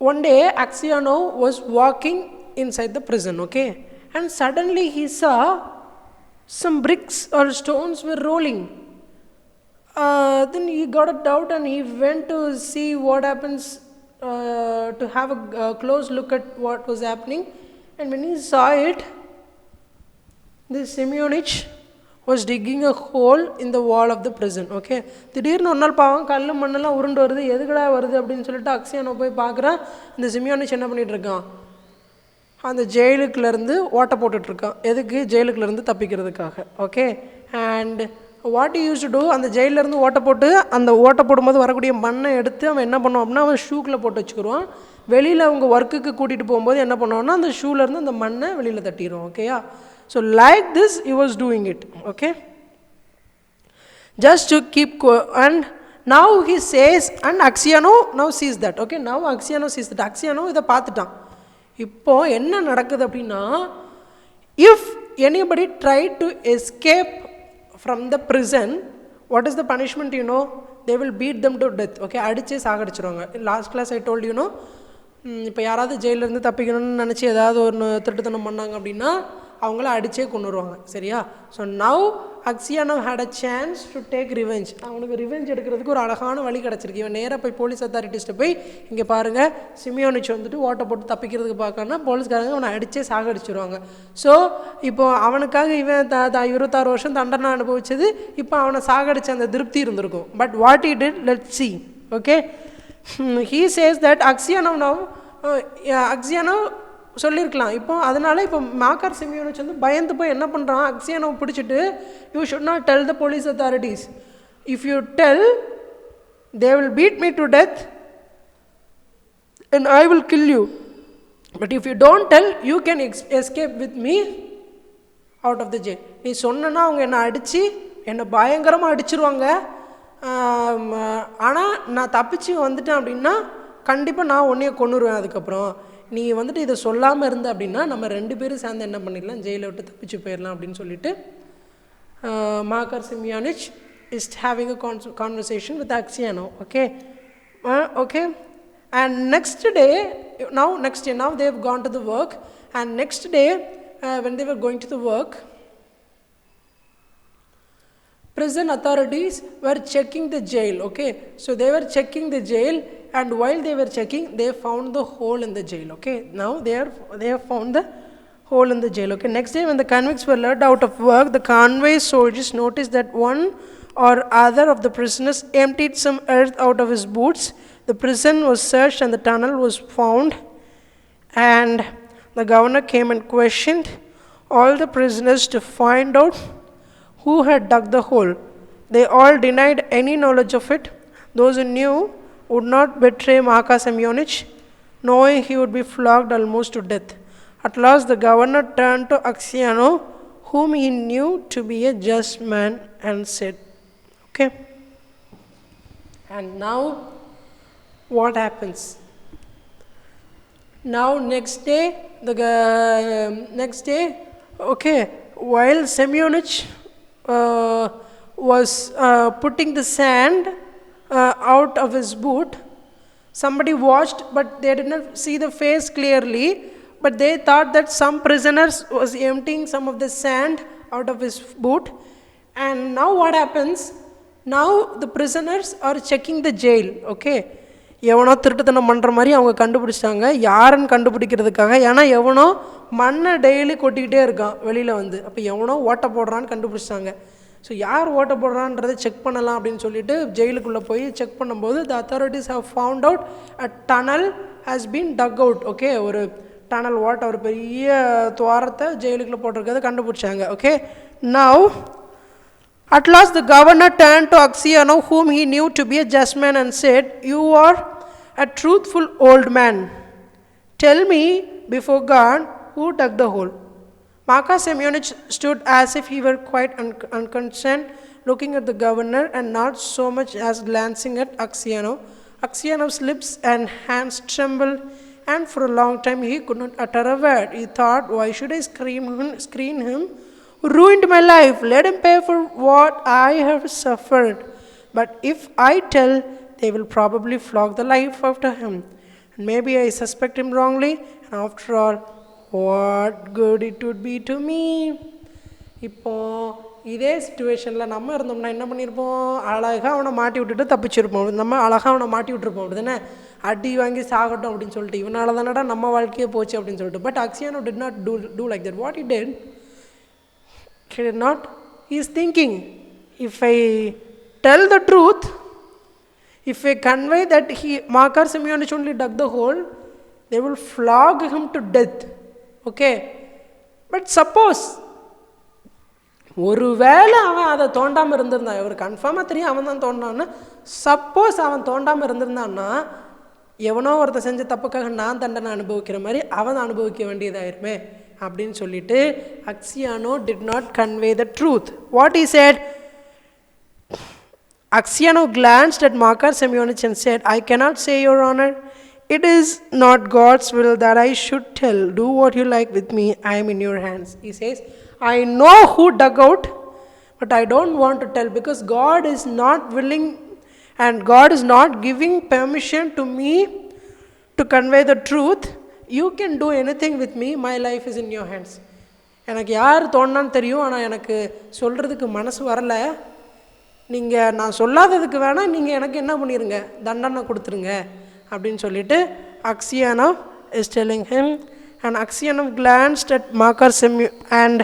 One day Axiano was walking inside the prison, okay, and suddenly he saw some bricks or stones were rolling. Then he got a doubt and he went to see what happens, to have a close look at what was happening. And when he saw it, this Semyonich was digging a hole in the wall of the prison. Okay. திடீர்னு ஒரு நாள் பாவம் கல் மண்ணெல்லாம் உருண்டு வருது, எதுக்கடா வருது அப்படின்னு சொல்லிட்டு அக்ஸியானோ போய் பார்க்குறான். இந்த சிமியோனிச் என்ன பண்ணிட்டு இருக்கான், அந்த ஜெயிலுக்குலேருந்து ஓட்டை போட்டுட்ருக்கான். எதுக்கு? ஜெயிலுக்குலேருந்து தப்பிக்கிறதுக்காக. Okay. And what use to do, அந்த ஜெயிலேருந்து ஓட்டை போட்டு அந்த ஓட்டை போடும்போது வரக்கூடிய மண்ணை எடுத்து அவன் என்ன பண்ணுவான் அப்படின்னா அவன் ஷூக்கில் போட்டு வச்சுக்கிடுவான். வெளியில் அவங்க ஒர்க்குக்கு கூட்டிகிட்டு போகும்போது என்ன பண்ணுவான்னா அந்த ஷூலேருந்து அந்த மண்ணை வெளியில் தட்டிடுவான். ஓகேயா? So like this he was doing it. Okay, just to keep and now he says, and Axiano now sees that. Okay, now Axiano sees that. Axiano இதை பார்த்துட்டான். இப்போ என்ன நடக்குது அப்படின்னா, if anybody tried to escape from the prison, what is the punishment? They will beat them to death. Okay, அடிச்சே சாகடிச்சிருவாங்க. Last class I told இப்போ யாராவது ஜெயிலிருந்து தப்பிக்கணும்னு நினச்சி ஏதாவது ஒரு திருட்டுத்தனம் பண்ணாங்க அப்படின்னா அவங்கள அடிச்சே கொண்டுருவாங்க. சரியா? So now Aksionov had a chance to take revenge. அவனுக்கு ரிவெஞ்ச் எடுக்கிறதுக்கு ஒரு அழகான வழி கிடச்சிருக்கு. இவன் நேராக போய் போலீஸ் அத்தாரிட்டிஸ்ட்டை போய் இங்கே பாருங்கள் சிமியோனிச் வந்துட்டு ஓட்டை போட்டு தப்பிக்கிறதுக்கு பார்க்கணுன்னா போலீஸ்காரங்க அவனை அடித்தே சாகடிச்சிருவாங்க. ஸோ இப்போ அவனுக்காக இவன் 26 வருஷம் தண்டனை அனுபவிச்சது, இப்போ அவனை சாகடிச்ச அந்த திருப்தி இருந்திருக்கும். But what he did, let's see. Okay, he says that அக்ஸியானோ சொல்லியிருக்கலாம். இப்போ அதனால் இப்போ மாக்கார் சிமியோனிச் வந்து பயந்து போய் என்ன பண்ணுறான், அக்ஸியானோவை பிடிச்சிட்டு you should not tell the police authorities. If you tell they will beat me to death and I will kill you. But if you don't tell you can escape with me out of the jail. நீ சொன்னா அவங்க என்னை அடித்து என்னை பயங்கரமாக அடிச்சிருவாங்க. ஆனால் நான் தப்பிச்சு வந்துட்டேன் அப்படின்னா கண்டிப்பாக நான் உன்னைய கொன்னுருவேன். அதுக்கப்புறம் நீ வந்துட்டு இதை சொல்லாமல் இருந்த அப்படின்னா நம்ம 2 பேரும் சேர்ந்து என்ன பண்ணிடலாம், ஜெயிலை விட்டு தப்பிச்சு போயிடலாம் அப்படின்னு சொல்லிட்டு Makar Semyonich is having a conversation with Aksionov. Okay, okay. And next day now they have gone to the work, and next day when they were going to the work, prison authorities were checking the jail. Okay, so they were checking the jail, and while they were checking they found the hole in the jail. Okay, now they have found the hole in the jail. Okay, next day when the convicts were led out of work, the convoy soldiers noticed that one or other of the prisoners emptied some earth out of his boots. The prison was searched and the tunnel was found, and the governor came and questioned all the prisoners to find out who had dug the hole. They all denied any knowledge of it. Those who knew would not betray Marcus Semyonich, knowing he would be flogged almost to death. At last the governor turned to Axiano, whom he knew to be a just man, and said, okay. And now what happens? Now next day, okay, while Semyonich was putting the sand out of his boot, somebody watched, but they did not see the face clearly, but they thought that some prisoners was emptying some of the sand out of his boot. And now what happens? Now the prisoners are checking the jail, okay. எவனோ திருட்டுத்தனம் பண்ணுற மாதிரி அவங்க கண்டுபிடிச்சிட்டாங்க. யாருன்னு கண்டுபிடிக்கிறதுக்காக, ஏன்னா எவனோ மண்ணை டெய்லி கொட்டிக்கிட்டே இருக்கான் வெளியில் வந்து. அப்போ எவனோ ஓட்ட போடுறான்னு கண்டுபிடிச்சிட்டாங்க. ஸோ யார் ஓட்ட போடுறான்றதை செக் பண்ணலாம் அப்படின்னு சொல்லிட்டு ஜெயிலுக்குள்ளே போய் செக் பண்ணும்போது the authorities have found out a tunnel has been dug out, okay. ஒரு டனல் ஒரு பெரிய துவாரத்தை ஜெயிலுக்குள்ளே போட்டிருக்கிறத கண்டுபிடிச்சாங்க, okay. Now at last the governor turned to Axiano, whom he knew to be a just man, and said, you are a truthful old man. Tell me before God who dug the hole. Marcus Semyonich stood as if he were quite unconcerned, looking at the governor and not so much as glancing at Axiano. Axiano's lips and hands trembled, and for a long time he could not utter a word. He thought, why should I screen him? Ruined my life. Let him pay for what I have suffered. But if I tell, they will probably flog the life out of him. And maybe I suspect him wrongly. And after all, what good it would be to me. இப்போ இதே சிச்சுவேஷனில் நம்ம இருந்தோம்னா என்ன பண்ணியிருப்போம்? அழகாக அவனை மாட்டி விட்டுட்டு தப்பிச்சிருப்போம். நம்ம அழகாக அவனை மாட்டி விட்டுருப்போம், அப்படி தானே? அடி வாங்கி சாகட்டும் அப்படின்னு சொல்லிட்டு, இவனால தானடா நம்ம வாழ்க்கையே போச்சு அப்படின்னு சொல்லிட்டு. But Axiano did not do like that. What he did, he did not. He is thinking, if I tell the truth, if I convey that Marcus Semyonich only dug the hole, they will flog him to death, okay. But suppose ஒருவேளை அவன் அதை தோண்டாமல் இருந்திருந்தான், இவர் கன்ஃபார்மாக தெரியும் அவன் தான் தோண்டான்னு. Suppose அவன் தோண்டாமல் இருந்திருந்தான்னா எவனோ ஒருத்தர் செஞ்ச தப்புக்காக நான் தண்டனை அனுபவிக்கிற மாதிரி அவன் அனுபவிக்க வேண்டியதாயிருமே அப்படின்னு சொல்லிட்டு Axiano did not convey the truth. What he said, Axiano glanced at Marcus Semyonich and said, I cannot say, Your Honor. It is not God's will that I should tell. Do what you like with me. I am in your hands. He says, I know who dug out, but I don't want to tell because God is not willing and God is not giving permission to me to convey the truth. You can do anything with me. My life is in your hands. எனக்கு யார் தோணுனான்னு தெரியும், ஆனால் எனக்கு சொல்கிறதுக்கு மனசு வரலை. நீங்கள் நான் சொல்லாததுக்கு வேணால் நீங்கள் எனக்கு என்ன பண்ணிடுங்க, தண்டனை கொடுத்துருங்க அப்படின்னு சொல்லிட்டு Axiano is telling him. And Axiano glanced at Marcus and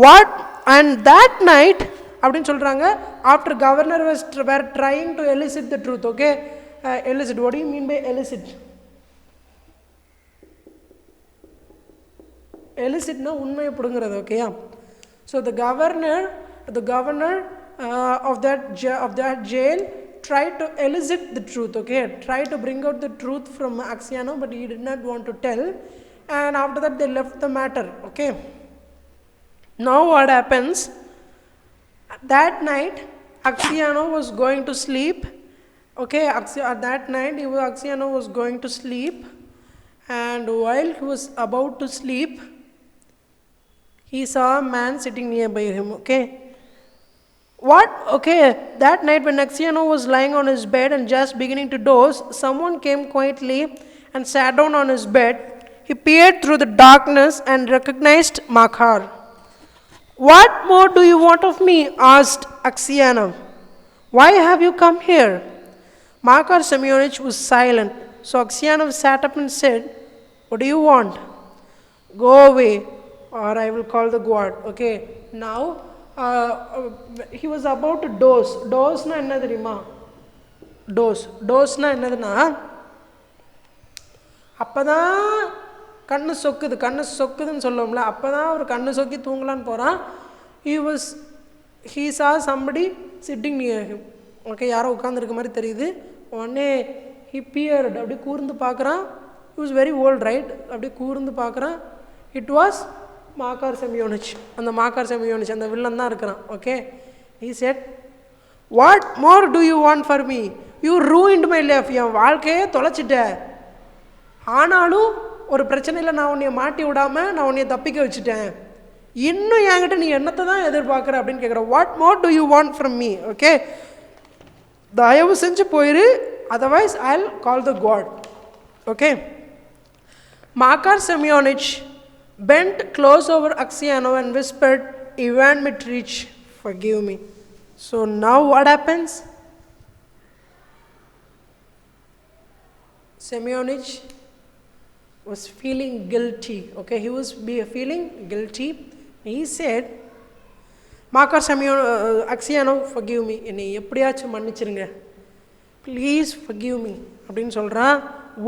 what, and that night அப்படின்னு சொல்கிறாங்க, after governor were trying to elicit the truth, okay. Elicit, what do you mean by elicit? Elicitனா உண்மையை பிடுங்கிறது, ஓகேயா. So the governor of that jail tried to elicit the truth, okay, tried to bring out the truth from Axiano, but he did not want to tell. And after that they left the matter, okay. Now what happens, that night Axiano was going to sleep, okay. At that night Axiano was going to sleep, and while he was about to sleep, he saw a man sitting nearby him, okay. What? Okay, that night when Axiano was lying on his bed and just beginning to doze, someone came quietly and sat down on his bed. He peered through the darkness and recognized Makar. What more do you want of me? Asked Axiano. Why have you come here? Marcus Semyonich was silent. So Axiano sat up and said, what do you want? Go away or I will call the guard, okay. Now he was about to doze. Doze-na enna theriyuma? Doze-na என்னதுன்னா, அப்போதான் கண்ணு சொக்குதுன்னு சொல்லுவோம்ல, அப்போ தான் ஒரு கண்ணு சொக்கி தூங்கலான்னு போகிறான். he saw somebody sitting near him, okay. யாரோ உட்காந்துருக்க மாதிரி தெரியுது. உடனே he peered, அப்படியே கூர்ந்து பார்க்குறான். He was very old, right? அப்படியே கூர்ந்து பார்க்குறான். It was Markar Semyonich. அந்த மாக்கார் செமியோனிச் அந்த வில்லன் தான் இருக்கிறான். Okay, he said, what more do you want for me? You ruined my life. என் வாழ்க்கையே தொலைச்சிட்ட. ஆனாலும் ஒரு பிரச்சனையில் நான் உன்னைய மாட்டி விடாமல் நான் உன்னைய தப்பிக்க வச்சுட்டேன். இன்னும் என்கிட்ட நீ என்னத்தை தான் எதிர்பார்க்குற அப்படின்னு கேட்குற. What more do you want from me? Okay, தயவு செஞ்சு போயிரு, otherwise I will call the guard. Okay, Makar Semyonich bent close over Axiano and whispered, Ivan Mitrich, forgive me. So now what happens? Semyonich was feeling guilty. Okay, he was feeling guilty. He said, Makar Axiano, forgive me. என்னை எப்படியாச்சும் மன்னிச்சிருங்க. Please forgive me. அப்படின்னு சொல்கிறான்.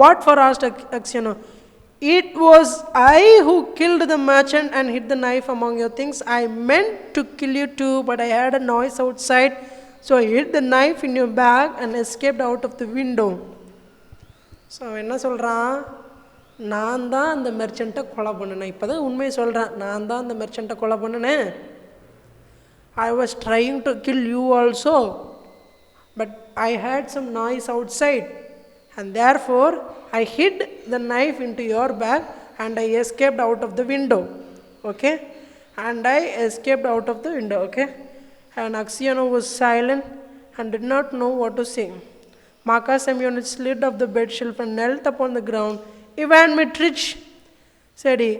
What for? asked Axiano. It was I who killed the merchant and hid the knife among your things. I meant to kill you too, but I heard a noise outside, so I hid the knife in your bag and escaped out of the window. So என்ன சொல்கிறான், நான் தான் அந்த மெர்ச்சண்ட்டை கொலை பண்ணினேன். இப்போ தான் உண்மையை சொல்கிறேன், நான் தான் அந்த மெர்ச்சண்ட்டை கொலை பண்ணினேன். I was trying to kill you also, but I heard some noise outside, and therefore I hid the knife into your bag and I escaped out of the window. Okay, and I escaped out of the window. Okay, and Axiano was silent and did not know what to say. Makar Semyonich slid off the bed shelf and knelt upon the ground. Ivan Mitrich, said he,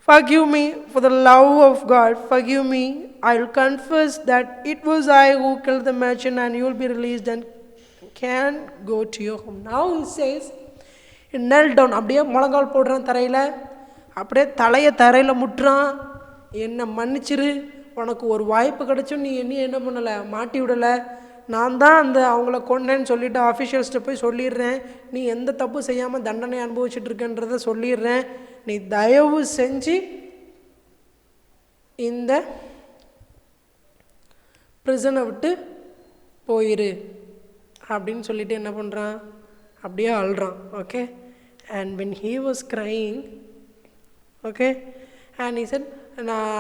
forgive me, for the love of God, forgive me. I will confess that it was I who killed the merchant, and you will be released and can go to your home. Now he says, he knelt down, அப்படியே முழங்கால் போடுறான் தரையில், அப்படியே தலையை தரையில் முட்டுறான். என்னை மன்னிச்சிரு, உனக்கு ஒரு வாய்ப்பு கிடச்சும் நீ என்ன பண்ணலை, மாட்டி விடலை. நான் தான் அந்த அவங்கள கொண்டேன்னு சொல்லிவிட்டு ஆஃபீஷியல்ஸ்ட்டு போய் சொல்லிடுறேன். நீ எந்த தப்பு செய்யாமல் தண்டனை அனுபவிச்சுட்டு இருக்கன்றதை சொல்லிடுறேன். நீ தயவு செஞ்சு இந்த ப்ரிசனை விட்டு போயிரு அப்படின்னு சொல்லிட்டு என்ன பண்ணுறான், அப்படியே அழுறான். Okay, and when he was crying, okay, and he said,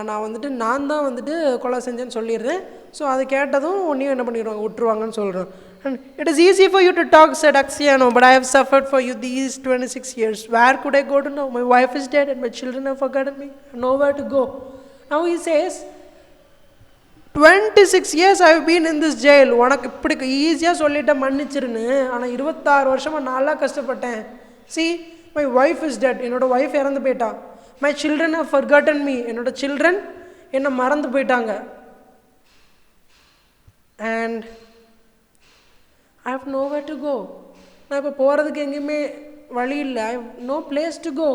நான் வந்துட்டு நான் தான் வந்துட்டு கொலை செஞ்சேன்னு சொல்லிடுறேன். ஸோ அது கேட்டதும் உன்னையும் என்ன பண்ணிடுவாங்க, விட்டுருவாங்கன்னு சொல்கிறான். And it is easy for you to talk, said Axiano, but I have suffered for you these 26 years. Where could I go to now? My wife is dead and my children have forgotten me. I have nowhere to go. Now he says, 26 years I have been in this jail. உனக்கு இப்படி ஈஸியாக சொல்லிட்டேன் மன்னிச்சிருன்னு, ஆனால் 26 வருஷமாக நல்லா கஷ்டப்பட்டேன். See, my wife is dead. என்னோட wife இறந்து போயிட்டா. My children have forgotten me. என்னோட சில்ட்ரன் என்னை மறந்து போயிட்டாங்க. And I have nowhere to go. நான் இப்போ போகிறதுக்கு எங்கேயுமே வழி இல்லை. I have no place to go.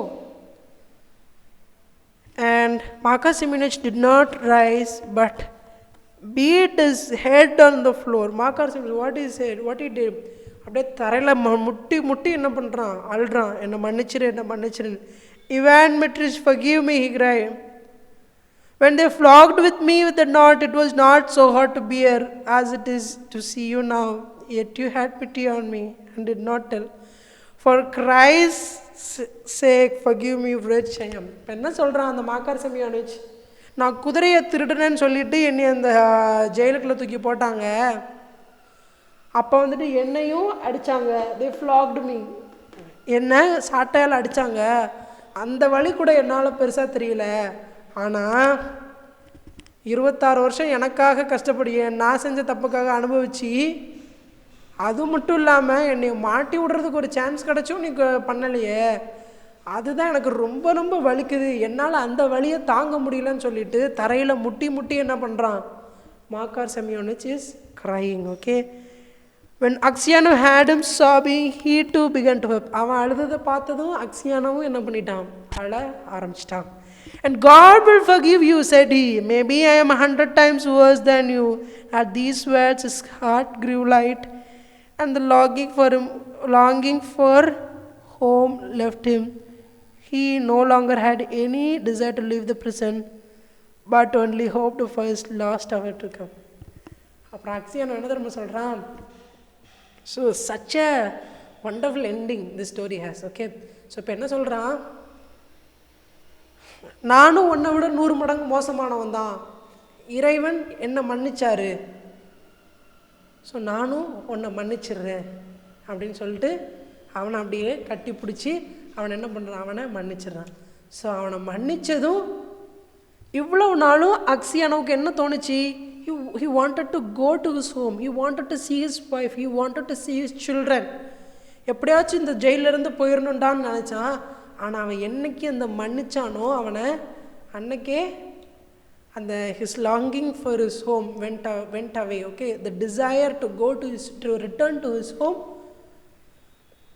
And Makar Semyonich did not rise but beat his head on the floor. Makar Semyonich, what he did, அப்படியே தரையில் முட்டி முட்டி என்ன பண்ணுறான், அழுறான், என்னை மன்னிச்சிரு, என்னை மன்னிச்சிரு. Ivan Mitrich, forgive me, he cried. When they flogged with me with the knot, it was not so hard to bear as it is to see you now. Yet you had pity on me and did not tell. For Christ's sake, forgive me, wretch I am. இப்போ என்ன சொல்கிறான் அந்த Markar Semyonich, நான் குதிரையை திருடுனேன்னு சொல்லிட்டு என்னை அந்த ஜெயிலுக்குள்ளே தூக்கி போட்டாங்க. அப்போ வந்துட்டு என்னையும் அடித்தாங்க. they flogged me, என்னை சாட்டையால் அடித்தாங்க. அந்த வழி கூட என்னால் பெருசாக தெரியல. ஆனால் 26 வருஷம் எனக்காக கஷ்டப்படிய நான் செஞ்ச தப்புக்காக அனுபவிச்சு, அது மட்டும் இல்லாமல் என்னை மாட்டி விடுறதுக்கு ஒரு சான்ஸ் கிடச்சும் நீ பண்ணலையே, அதுதான் எனக்கு ரொம்ப ரொம்ப வலிக்குது. என்னால் அந்த வலியை தாங்க முடியலன்னு சொல்லிட்டு தரையில் முட்டி முட்டி என்ன பண்ணுறான், Makar Semyonich is crying. Okay, when Axiano had him sobbing, he too began to weep. அவன் அழுததை பார்த்ததும் அக்சியானவும் என்ன பண்ணிட்டான், அழ ஆரம்பிச்சிட்டான். And God will forgive you, said he. Maybe I am 100 times worse than you. At these words his heart grew light, and the longing for home left him. He no longer had any desire to leave the prison, but only hoped for his last hour to come. அப்புறம் அக்சியானோ என்ன தெரியுமா சொல்கிறான், so such a wonderful ending this story has. Okay, so இப்போ என்ன சொல்கிறான், நானும் உன்னை விட 100 மடங்கு மோசமானவன் தான், இறைவன் என்னை மன்னிச்சாரு, ஸோ நானும் உன்னை மன்னிச்சிடுறேன் அப்படின்னு சொல்லிட்டு அவனை அப்படியே கட்டி பிடிச்சி அவனை என்ன பண்ணுறான், அவனை மன்னிச்சிடுறான். ஸோ அவனை மன்னித்ததும் இவ்வளவு நாளும் அக்சியானோவுக்கு என்ன தோணுச்சு, he wanted to go to his home, he wanted to see his wife, he wanted to see his children. எப்படியாச்சும் இந்த ஜெயிலிருந்து போயிடணுண்டான்னு நினச்சான். ஆனால் அவன் என்னைக்கு அந்த மன்னிச்சானோ அவனை, அன்னைக்கே அந்த his longing for his home went away. Okay, the desire to go to return to his home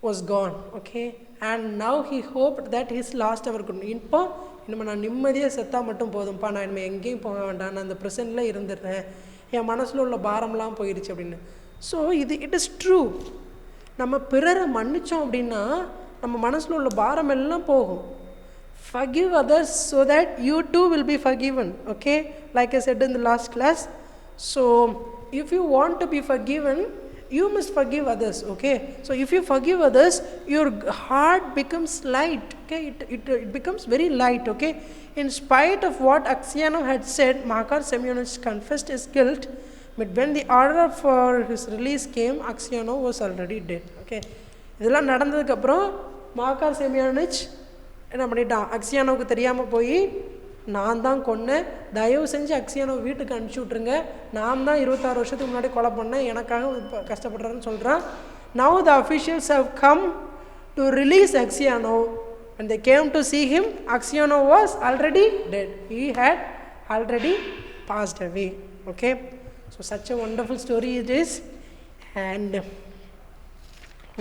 was gone. Okay, and now he hoped that his last hour could. இப்போ இனிமே நான் நிம்மதியாக செத்தா மட்டும் போதும்ப்பா, நான் இனிமேல் எங்கேயும் போக வேண்டாம், நான் அந்த ப்ரெசென்ட்டில் இருந்துடுறேன், என் மனசில் உள்ள பாரம்லாம் போயிடுச்சு அப்படின்னு. So it is true. நம்ம பிறரை மன்னித்தோம் அப்படின்னா நம்ம மனசில் உள்ள பாரம் எல்லாம் போகும். Forgive others so that you too will be forgiven. Okay, like I said in the last class. So if you want to be forgiven, you must forgive others. Okay, so if you forgive others, your heart becomes light. Okay, it becomes very light. Okay, in spite of what Aksianov had said, Makar Semyonovich confessed his guilt, but when the order for his release came, Aksianov was already dead. Okay, இதெல்லாம் நடந்ததுக்கப்புறம் மாக்கார் செமியானிச் என்ன பண்ணிட்டான், அக்சியானோவுக்கு தெரியாமல் போய் நான் தான் கொன்னேன், தயவு செஞ்சு அக்சியானோவை வீட்டுக்கு அனுப்பிச்சி விட்ருங்க, நான் தான் 26 வருஷத்துக்கு முன்னாடி கொலை பண்ணேன், எனக்காக இப்போ கஷ்டப்படுறேன்னு சொல்கிறான். Now the officials have come to release Aksianov. When they came to see him, Aksianov was already dead. He had already passed away. Okay, so such a wonderful story it is, and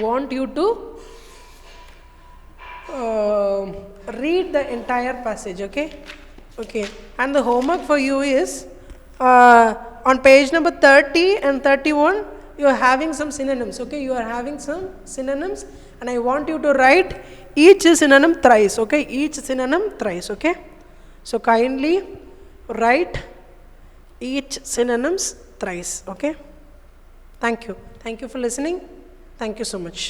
want you to read the entire passage. Okay, and the homework for you is on page number 30 and 31 you are having some synonyms. Okay, you are having some synonyms and I want you to write each synonym thrice. Okay, each synonym thrice. Okay, so kindly write each synonyms thrice. Okay, thank you for listening. Thank you so much.